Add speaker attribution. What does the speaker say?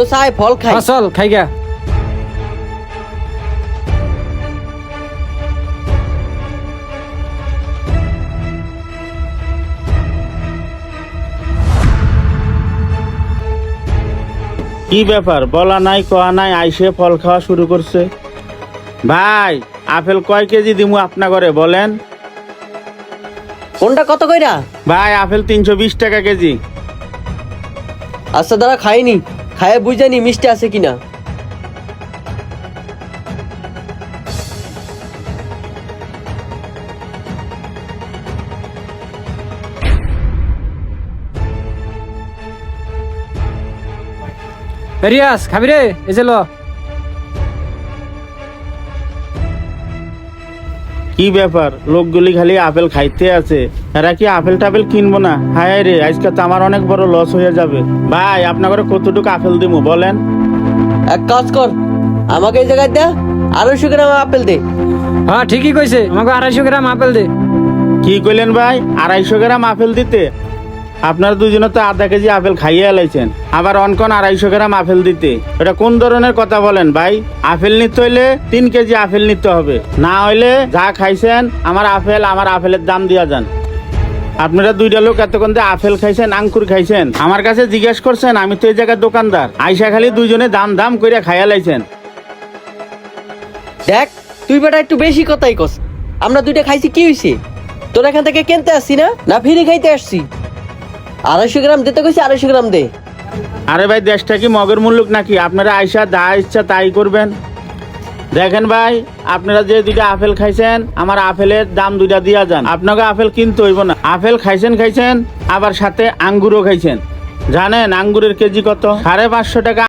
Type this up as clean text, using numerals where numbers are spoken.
Speaker 1: তো চাই ফল খাই।
Speaker 2: চল খাই গা।
Speaker 3: কি ব্যাপার, বলা নাই কয়া নাই আইসে ফল খাওয়া শুরু করছে। ভাই আপেল কয় কেজি দিমু আপনা করে বলেন?
Speaker 1: কোনটা কত কইরা?
Speaker 3: ভাই আপেল 320 টাকা কেজি।
Speaker 1: আচ্ছা দাঁড়া, খাইনি, খাইয়ে বুঝানি মিষ্টি আছে কিনা।
Speaker 2: রিয়াজ খাবি রে? এই যে ল।
Speaker 3: কি ব্যাপার, লোকগুলি খালি আপেল খাইতে আছে, এরা কি আপেল টাপেল কিনবো না? হায় রে, আজকে তো আমার অনেক বড় লস হয়ে যাবে। ভাই আপনার করে কতটুকু আপেল দিমু বলেন?
Speaker 1: এক কাজ কর, আমাকে এই জায়গায় দে, 250 গ্রাম আপেল দে।
Speaker 2: হ্যাঁ ঠিকই কইছে, আমাকে 250 গ্রাম আপেল দে।
Speaker 3: কি কইলেন ভাই, 250 গ্রাম আপেল দিতে? আপনার দুজনে তো আধা কেজি আপেল খাইয়ে এলাইছেন, আবার অনকন 250 গ্রাম আপেল দিতে? এটা কোন ধরনের কথা বলেন ভাই? আপেল নিতে হইলে 3 কেজি আপেল নিতে হবে, না হইলে যা খাইছেন আমার আপেলের দাম দিয়া যান। আপনারা দুইটা লোক এতক্ষণ দিয়ে আপেল খাইছেন, আঙ্কুর খাইছেন, আমার কাছে জিজ্ঞেস করছেন? আমি তো এই জায়গার দোকানদার। আইসা খালি দুইজনে দাম করে খাইয়া লাইছেন।
Speaker 1: দেখ তুই বেটা একটু বেশি কথাই কস। আমরা দুইটা খাইছি, কি হইছে? তোর এখান থেকে কিনতে আসছি না, না ফ্রি খাইতে আসছি? 250 গ্রাম দিতে কইছি, 250 গ্রাম দে।
Speaker 3: আরে ভাই, দেশটা কি মগের মুল্লুক নাকি? আপনারা আইসা যা ইচ্ছা তাই করবেন। দেখেন ভাই, আপনারা যে দুইটা আপেল খাইছেন, আমার আপেলের দাম দুইটা দিয়া যান। আপনাকে আপেল কিনতে হইব না। আপেল খাইছেন, আবার সাথে আঙ্গুরও খাইছেন। জানেন আঙ্গুরের কেজি কত? 550 টাকা।